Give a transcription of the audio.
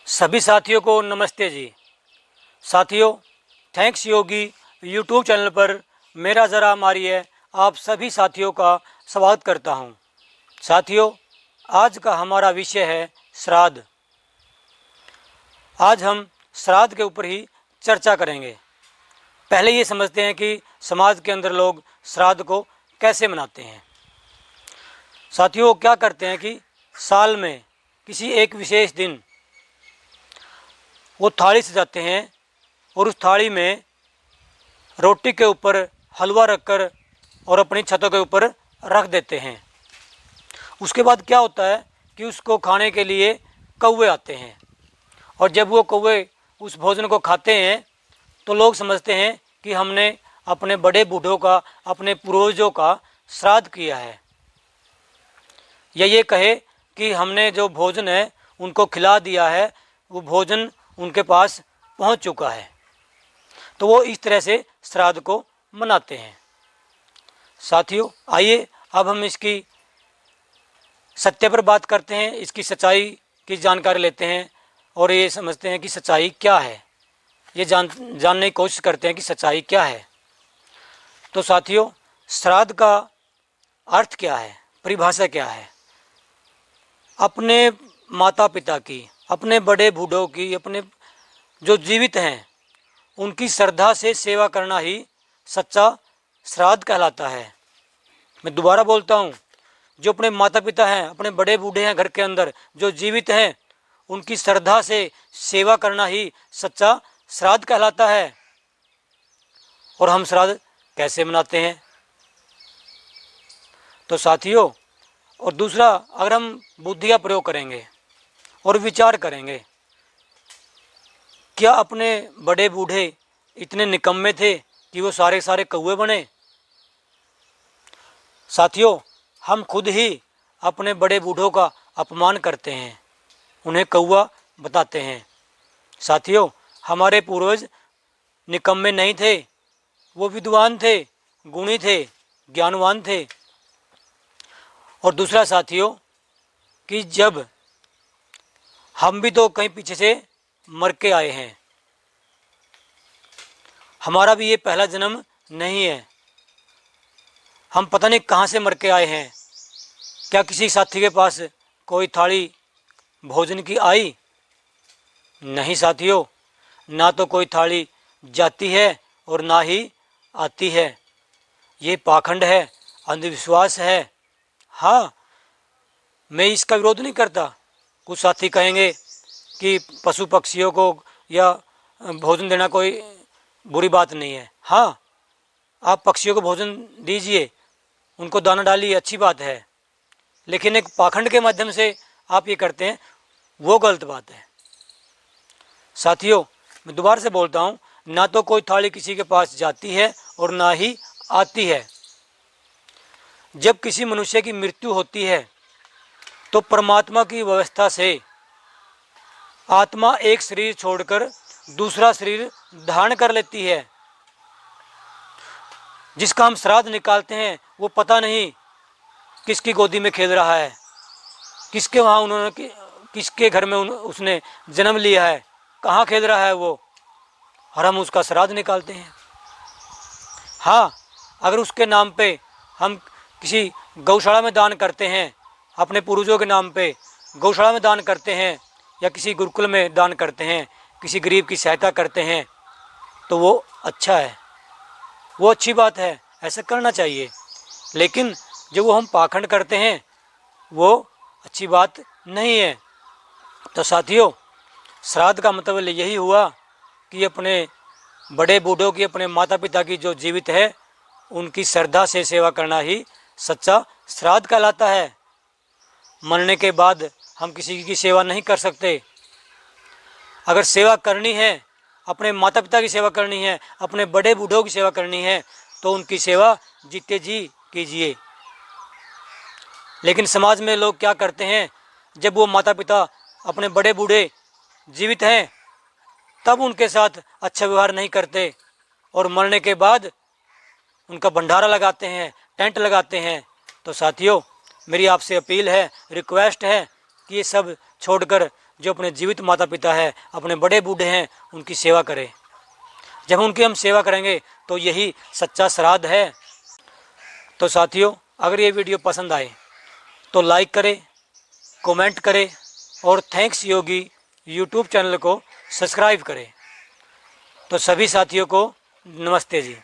सभी साथियों को नमस्ते जी। साथियों, थैंक्स योगी यूट्यूब चैनल पर मेरा ज़रा मारिए आप सभी साथियों का स्वागत करता हूं। साथियों, आज का हमारा विषय है श्राद्ध। आज हम श्राद्ध के ऊपर ही चर्चा करेंगे। पहले ये समझते हैं कि समाज के अंदर लोग श्राद्ध को कैसे मनाते हैं। साथियों, क्या करते हैं कि साल में किसी एक विशेष दिन वो थाली सजाते हैं और उस थाली में रोटी के ऊपर हलवा रखकर और अपनी छतों के ऊपर रख देते हैं। उसके बाद क्या होता है कि उसको खाने के लिए कौवे आते हैं, और जब वो कौवे उस भोजन को खाते हैं तो लोग समझते हैं कि हमने अपने बड़े बूढ़ों का, अपने पूर्वजों का श्राद्ध किया है, या ये कहे कि हमने जो भोजन है उनको खिला दिया है, वो भोजन उनके पास पहुंच चुका है। तो वो इस तरह से श्राद्ध को मनाते हैं। साथियों, आइए अब हम इसकी सत्य पर बात करते हैं, इसकी सच्चाई की जानकारी लेते हैं और ये समझते हैं कि सच्चाई क्या है। ये जानने की कोशिश करते हैं कि सच्चाई क्या है। तो साथियों, श्राद्ध का अर्थ क्या है, परिभाषा क्या है? अपने माता पिता की, अपने बड़े बूढ़ों की, अपने जो जीवित हैं उनकी श्रद्धा से सेवा करना ही सच्चा श्राद्ध कहलाता है। मैं दोबारा बोलता हूँ, जो अपने माता पिता हैं, अपने बड़े बूढ़े हैं घर के अंदर जो जीवित हैं, उनकी श्रद्धा से सेवा करना ही सच्चा श्राद्ध कहलाता है। और हम श्राद्ध कैसे मनाते हैं? तो साथियों, और दूसरा, अगर हम बुद्धि का प्रयोग करेंगे और विचार करेंगे, क्या अपने बड़े बूढ़े इतने निकम्मे थे कि वो सारे सारे कौवे बने? साथियों, हम खुद ही अपने बड़े बूढ़ों का अपमान करते हैं, उन्हें कौवा बताते हैं। साथियों, हमारे पूर्वज निकम्मे नहीं थे, वो विद्वान थे, गुणी थे, ज्ञानवान थे। और दूसरा साथियों, कि जब हम भी तो कहीं पीछे से मर के आए हैं, हमारा भी ये पहला जन्म नहीं है। हम पता नहीं कहाँ से मर के आए हैं। क्या किसी साथी के पास कोई थाली भोजन की आई? नहीं साथियों, ना तो कोई थाली जाती है और ना ही आती है। ये पाखंड है, अंधविश्वास है। हाँ, मैं इसका विरोध नहीं करता। कुछ साथी कहेंगे कि पशु पक्षियों को या भोजन देना कोई बुरी बात नहीं है। हाँ, आप पक्षियों को भोजन दीजिए, उनको दाना डालिए, अच्छी बात है। लेकिन एक पाखंड के माध्यम से आप ये करते हैं, वो गलत बात है। साथियों, मैं दोबारा से बोलता हूँ, ना तो कोई थाली किसी के पास जाती है और ना ही आती है। जब किसी मनुष्य की मृत्यु होती है तो परमात्मा की व्यवस्था से आत्मा एक शरीर छोड़कर दूसरा शरीर धारण कर लेती है। जिसका हम श्राद्ध निकालते हैं वो पता नहीं किसकी गोदी में खेल रहा है, किसके वहाँ उन्होंने किसके घर में उसने जन्म लिया है, कहाँ खेल रहा है वो, और हम उसका श्राद्ध निकालते हैं। हाँ, अगर उसके नाम पे हम किसी गौशाला में दान करते हैं, अपने पूर्वजों के नाम पे गौशाला में दान करते हैं, या किसी गुरुकुल में दान करते हैं, किसी गरीब की सहायता करते हैं, तो वो अच्छा है, वो अच्छी बात है, ऐसा करना चाहिए। लेकिन जो वो हम पाखंड करते हैं वो अच्छी बात नहीं है। तो साथियों, श्राद्ध का मतलब यही हुआ कि अपने बड़े बूढ़ों की, अपने माता पिता की जो जीवित है उनकी श्रद्धा से सेवा करना ही सच्चा श्राद्ध कहलाता है। मरने के बाद हम किसी की सेवा नहीं कर सकते। अगर सेवा करनी है, अपने माता पिता की सेवा करनी है, अपने बड़े बूढ़ों की सेवा करनी है, तो उनकी सेवा जीते जी कीजिए। लेकिन समाज में लोग क्या करते हैं, जब वो माता पिता, अपने बड़े बूढ़े जीवित हैं, तब उनके साथ अच्छा व्यवहार नहीं करते और मरने के बाद उनका भंडारा लगाते हैं, टेंट लगाते हैं। तो साथियों, मेरी आपसे अपील है, रिक्वेस्ट है कि ये सब छोड़कर जो अपने जीवित माता पिता है, अपने बड़े बूढ़े हैं, उनकी सेवा करें। जब उनकी हम सेवा करेंगे तो यही सच्चा श्राद्ध है। तो साथियों, अगर ये वीडियो पसंद आए तो लाइक करें, कमेंट करें और थैंक्स योगी यूट्यूब चैनल को सब्सक्राइब करें। तो सभी साथियों को नमस्ते जी।